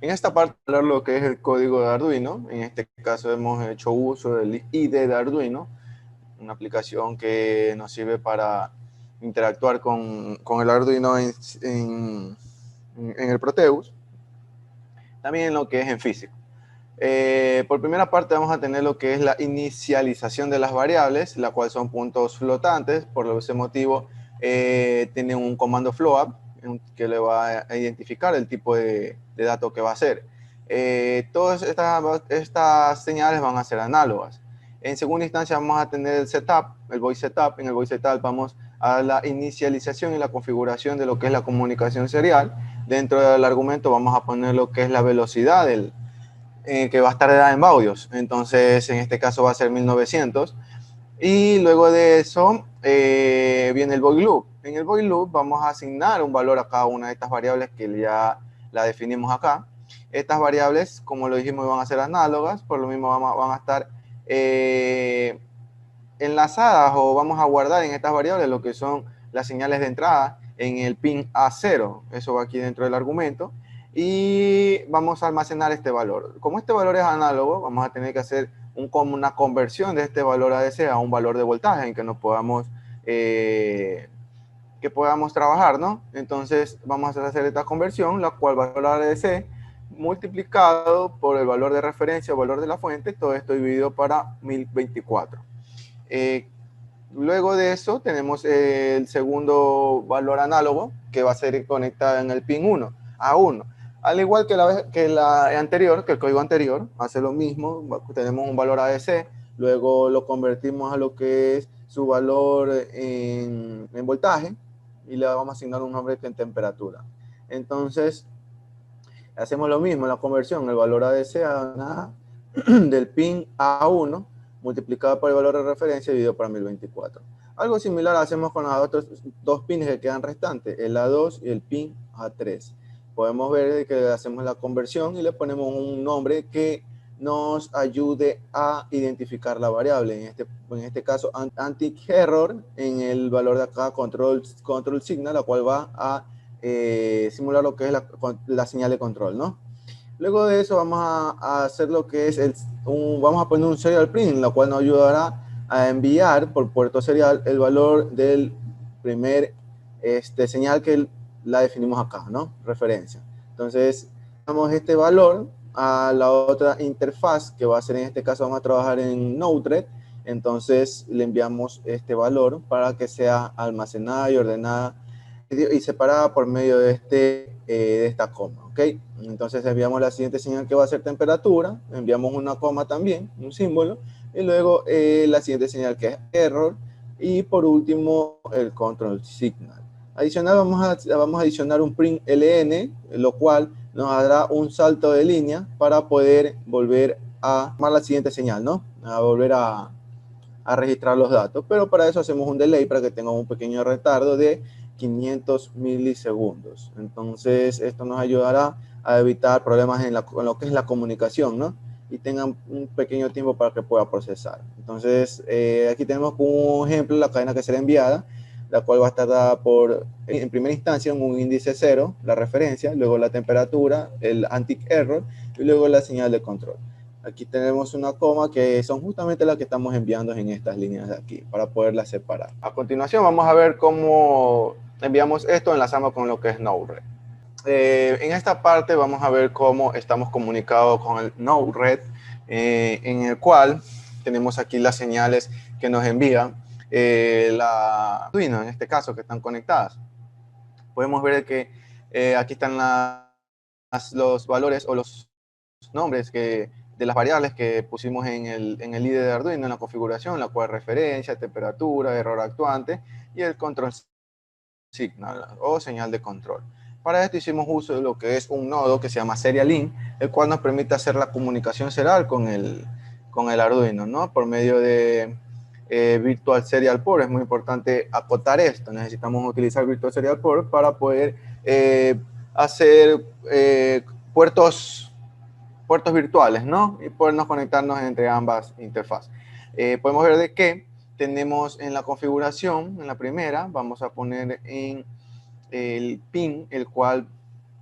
En esta parte, hablar lo que es el código de Arduino. En este caso hemos hecho uso del IDE de Arduino, una aplicación que nos sirve para interactuar con el Arduino en el Proteus, también en lo que es en físico. Por primera parte vamos a tener lo que es la inicialización de las variables, la cual son puntos flotantes. Por ese motivo tiene un comando float que le va a identificar el tipo de dato que va a hacer. Todas estas señales van a ser análogas. En segunda instancia vamos a tener el setup, el void setup. En el void setup vamos a la inicialización y la configuración de lo que es la comunicación serial. Dentro del argumento vamos a poner lo que es la velocidad que va a estar dada en baudios. Entonces, en este caso va a ser 1900. Y luego de eso viene el void loop. En el void loop vamos a asignar un valor a cada una de estas variables que ya la definimos acá. Estas variables, como lo dijimos, van a ser análogas, por lo mismo van a estar enlazadas, o vamos a guardar en estas variables lo que son las señales de entrada en el pin A0. Eso va aquí dentro del argumento. Y vamos a almacenar este valor. Como este valor es análogo, vamos a tener que hacer una conversión de este valor ADC a un valor de voltaje en que nos podamos, que podamos trabajar, ¿no? Entonces vamos a hacer esta conversión, la cual va a ser ADC multiplicado por el valor de referencia o valor de la fuente, todo esto dividido para 1024. Eh, Luego de eso tenemos el segundo valor análogo, que va a ser conectado en el pin 1 a 1. Al igual que la anterior, que el código anterior, hace lo mismo. Tenemos un valor ADC, luego lo convertimos a lo que es su valor en voltaje y le vamos a asignar un nombre en temperatura. Entonces, hacemos lo mismo, la conversión, el valor ADC del pin A1 multiplicado por el valor de referencia dividido por 1024. Algo similar hacemos con los otros dos pins que quedan restantes, el A2 y el pin A3. Podemos ver que hacemos la conversión y le ponemos un nombre que nos ayude a identificar la variable. En este caso, anti-error, en el valor de acá, control signal, la cual va a simular lo que es la señal de control, ¿no? Luego de eso vamos a hacer lo que es vamos a poner un serial print, lo cual nos ayudará a enviar por puerto serial el valor del primer señal que la definimos acá, ¿no? Referencia. Entonces, damos este valor a la otra interfaz, que va a ser, en este caso vamos a trabajar en Node-RED. Entonces le enviamos este valor para que sea almacenada y ordenada y separada por medio de esta coma, ¿ok? Entonces enviamos la siguiente señal, que va a ser temperatura, enviamos una coma también, un símbolo, y luego la siguiente señal, que es error, y por último el control signal. Adicional vamos a adicionar un print ln, lo cual nos dará un salto de línea para poder volver a tomar la siguiente señal, ¿no? A volver a registrar los datos, pero para eso hacemos un delay para que tenga un pequeño retardo de 500 milisegundos. Entonces, esto nos ayudará a evitar problemas en lo que es la comunicación, ¿no? Y tengan un pequeño tiempo para que pueda procesar. Entonces, aquí tenemos como ejemplo la cadena que será enviada, la cual va a estar dada en primera instancia, un índice 0, la referencia, luego la temperatura, el anti-error, y luego la señal de control. Aquí tenemos una coma que son justamente las que estamos enviando en estas líneas de aquí para poderlas separar. A continuación vamos a ver cómo enviamos esto enlazando con lo que es Node-RED. En esta parte vamos a ver cómo estamos comunicados con el Node-RED, en el cual tenemos aquí las señales que nos envía la Arduino, en este caso, que están conectadas. Podemos ver que aquí están los valores o los nombres de las variables que pusimos en el IDE de Arduino, en la configuración, la cual referencia, temperatura, error actuante y el control signal o señal de control. Para esto hicimos uso de lo que es un nodo que se llama Serial In, el cual nos permite hacer la comunicación serial con el Arduino, ¿no? Por medio de Virtual Serial Port. Es muy importante acotar esto. Necesitamos utilizar Virtual Serial Port para poder hacer puertos virtuales, ¿no? Y podernos conectarnos entre ambas interfaces. Podemos ver de que tenemos en la configuración, en la primera, vamos a poner en el pin, el cual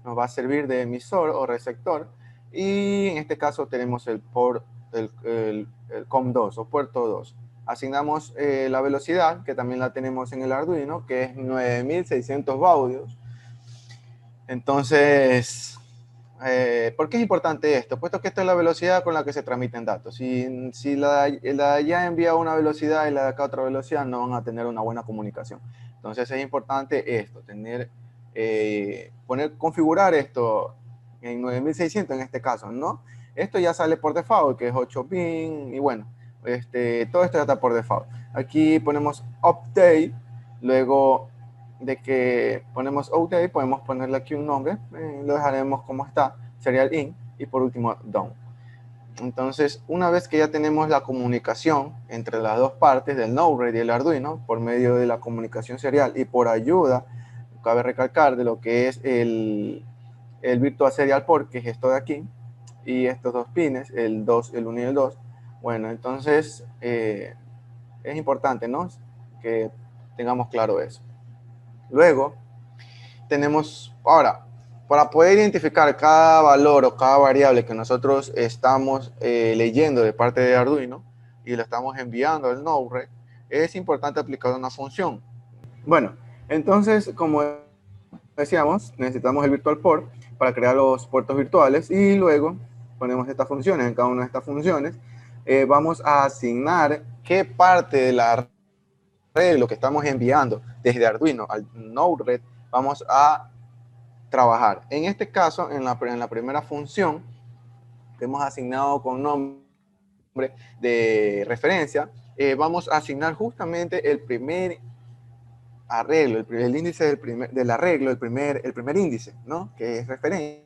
nos va a servir de emisor o receptor. Y en este caso tenemos el COM2 o puerto 2. Asignamos la velocidad, que también la tenemos en el Arduino, que es 9600 baudios. Entonces, ¿por qué es importante esto? Puesto que esta es la velocidad con la que se transmiten datos. Si la de allá envía una velocidad y la de acá otra velocidad, no van a tener una buena comunicación. Entonces es importante esto, configurar esto en 9600 en este caso, ¿no? Esto ya sale por default, que es 8 pin, y bueno, todo esto ya está por default. Aquí ponemos update, luego de que ponemos update, podemos ponerle aquí un nombre, lo dejaremos como está, serial in, y por último down. Entonces, una vez que ya tenemos la comunicación entre las dos partes del Node-RED y el Arduino, por medio de la comunicación serial y por ayuda, cabe recalcar, de lo que es el Virtual Serial Port, que es esto de aquí, y estos dos pines, el 1 y el 2. Bueno, entonces es importante, ¿no?, que tengamos claro eso. Luego, tenemos, ahora, para poder identificar cada valor o cada variable que nosotros estamos leyendo de parte de Arduino y lo estamos enviando al Node-RED, es importante aplicar una función. Bueno, entonces, como decíamos, necesitamos el Virtual Port para crear los puertos virtuales y luego ponemos estas funciones. En cada una de estas funciones vamos a asignar qué parte de la red, lo que estamos enviando desde Arduino al Node-RED, vamos a trabajar. En este caso, en la primera función que hemos asignado con nombre de referencia, vamos a asignar justamente el primer arreglo, el índice del arreglo, el primer índice, ¿no?, que es referencia.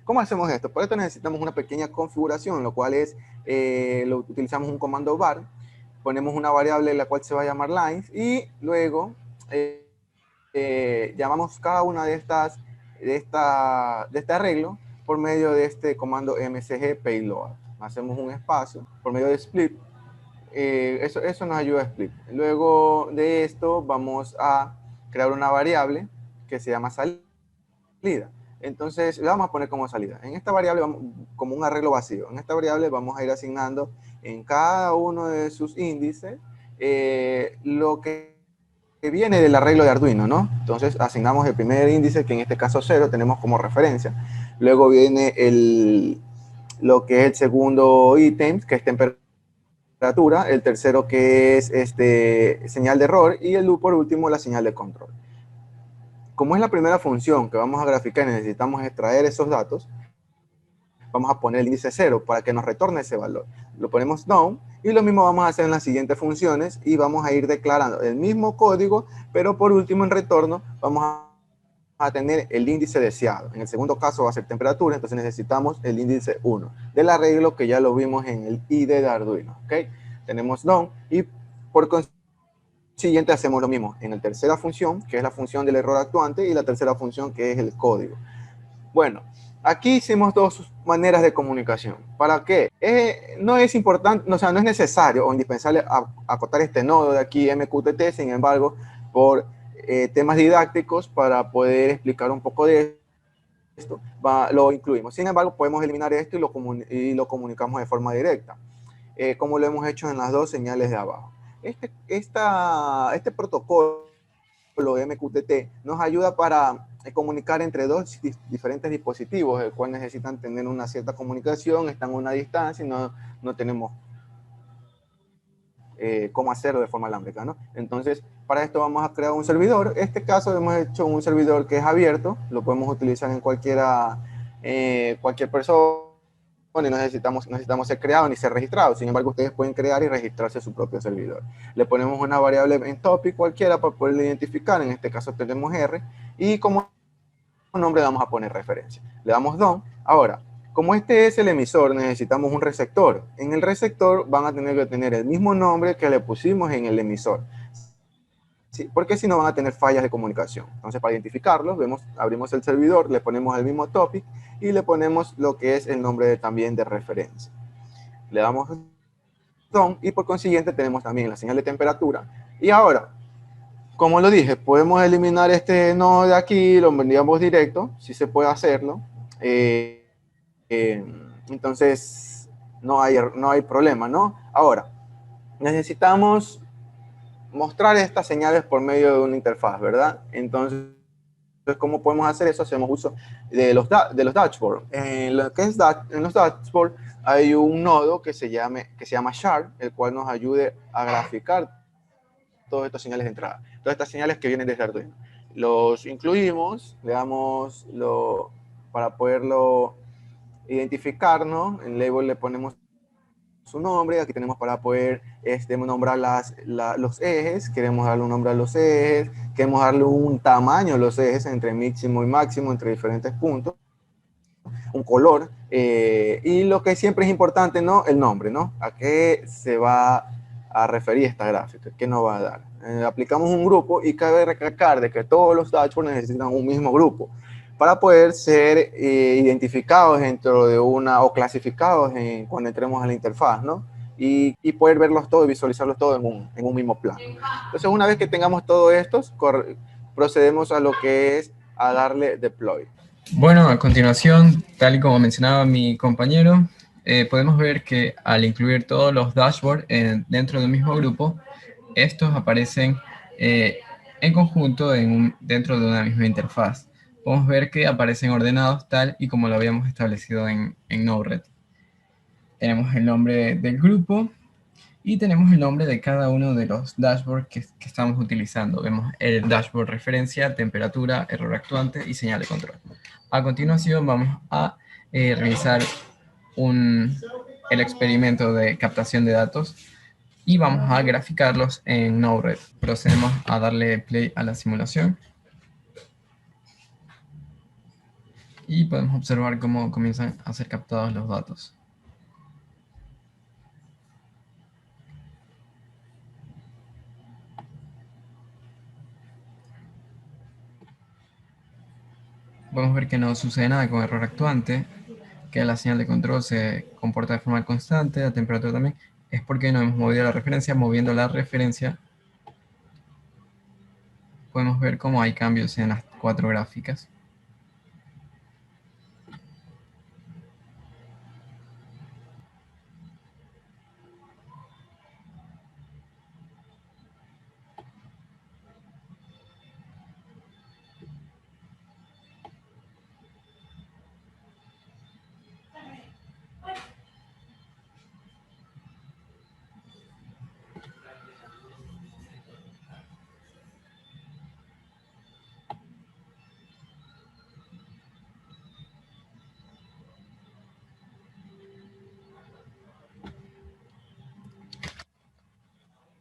¿Cómo hacemos esto? Por esto necesitamos una pequeña configuración, lo cual es, utilizamos un comando var, ponemos una variable la cual se va a llamar lines y luego llamamos cada una de este arreglo por medio de este comando msg payload. Hacemos un espacio por medio de split. Eso nos ayuda a split. Luego de esto vamos a crear una variable que se llama salida. Entonces la vamos a poner como salida. En esta variable, como un arreglo vacío, en esta variable vamos a ir asignando en cada uno de sus índices lo que viene del arreglo de Arduino, ¿no? Entonces asignamos el primer índice, que en este caso 0, tenemos como referencia. Luego viene lo que es el segundo ítem, que es temperatura, el tercero que es señal de error, y por último la señal de control. Como es la primera función que vamos a graficar y necesitamos extraer esos datos, vamos a poner el índice 0 para que nos retorne ese valor. Lo ponemos down y lo mismo vamos a hacer en las siguientes funciones y vamos a ir declarando el mismo código, pero por último en retorno vamos a tener el índice deseado. En el segundo caso va a ser temperatura, entonces necesitamos el índice 1 del arreglo que ya lo vimos en el ID de Arduino. ¿Okay? Tenemos down y por consiguiente hacemos lo mismo en la tercera función, que es la función del error actuante, y la tercera función que es el código. Bueno, aquí hicimos dos maneras de comunicación. ¿Para qué? No es importante, o sea, no es necesario o indispensable acotar este nodo de aquí, MQTT, sin embargo, por temas didácticos, para poder explicar un poco de esto, lo incluimos. Sin embargo, podemos eliminar esto y lo comunicamos de forma directa, como lo hemos hecho en las dos señales de abajo. Este protocolo de MQTT nos ayuda para comunicar entre dos diferentes dispositivos, el cual necesitan tener una cierta comunicación, están a una distancia y no tenemos cómo hacerlo de forma alámbrica, ¿no? Entonces, para esto vamos a crear un servidor. En este caso hemos hecho un servidor que es abierto, lo podemos utilizar en cualquier persona, y no necesitamos ser creados ni ser registrados. Sin embargo, ustedes pueden crear y registrarse su propio servidor. Le ponemos una variable en topic cualquiera para poderlo identificar. En este caso tenemos R y como nombre vamos a poner referencia. Le damos down. Ahora, como este es el emisor, necesitamos un receptor. En el receptor van a tener que tener el mismo nombre que le pusimos en el emisor. Sí, porque si no van a tener fallas de comunicación. Entonces, para identificarlos, abrimos el servidor, le ponemos el mismo topic y le ponemos lo que es el nombre también de referencia. Le damos down y por consiguiente tenemos también la señal de temperatura. Y ahora, Como lo dije, podemos eliminar este nodo de aquí, lo enviamos directo, si se puede hacerlo. Eh, eh, entonces, no hay problema, ¿no? Ahora, necesitamos mostrar estas señales por medio de una interfaz, ¿verdad? Entonces, ¿cómo podemos hacer eso? Hacemos uso de los dashboards. En los dashboards hay un nodo que se llama Shard, el cual nos ayude a graficar todas estas señales de entrada, todas estas señales que vienen desde Arduino. Los incluimos, le damos para poderlo identificar, ¿no? En label le ponemos su nombre, aquí tenemos para poder nombrar los ejes, queremos darle un nombre a los ejes, queremos darle un tamaño a los ejes entre mínimo y máximo, entre diferentes puntos, un color, y lo que siempre es importante, ¿no? El nombre, ¿no? ¿A qué se va a referir esta gráfica? ¿Qué nos va a dar? Aplicamos un grupo y cabe recalcar de que todos los dashboards necesitan un mismo grupo para poder ser identificados dentro de o clasificados cuando entremos a la interfaz, ¿no? Y poder verlos todos y visualizarlos todos en un mismo plano. Entonces, una vez que tengamos todo esto, procedemos a lo que es a darle deploy. Bueno, a continuación, tal y como mencionaba mi compañero, podemos ver que al incluir todos los dashboards dentro de un mismo grupo, estos aparecen en conjunto dentro de una misma interfaz. Podemos ver que aparecen ordenados tal y como lo habíamos establecido en Node-RED. Tenemos el nombre del grupo y tenemos el nombre de cada uno de los dashboards que estamos utilizando. Vemos el dashboard referencia, temperatura, error actuante y señal de control. A continuación vamos a realizar el experimento de captación de datos y vamos a graficarlos en Node-RED. Procedemos a darle play a la simulación y podemos observar cómo comienzan a ser captados los datos. Podemos ver que no sucede nada con error actuante, que la señal de control se comporta de forma constante, la temperatura también, es porque no hemos movido la referencia. Moviendo la referencia podemos ver cómo hay cambios en las 4 gráficas.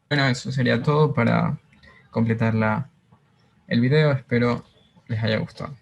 Bueno, eso sería todo para completar el video. Espero les haya gustado.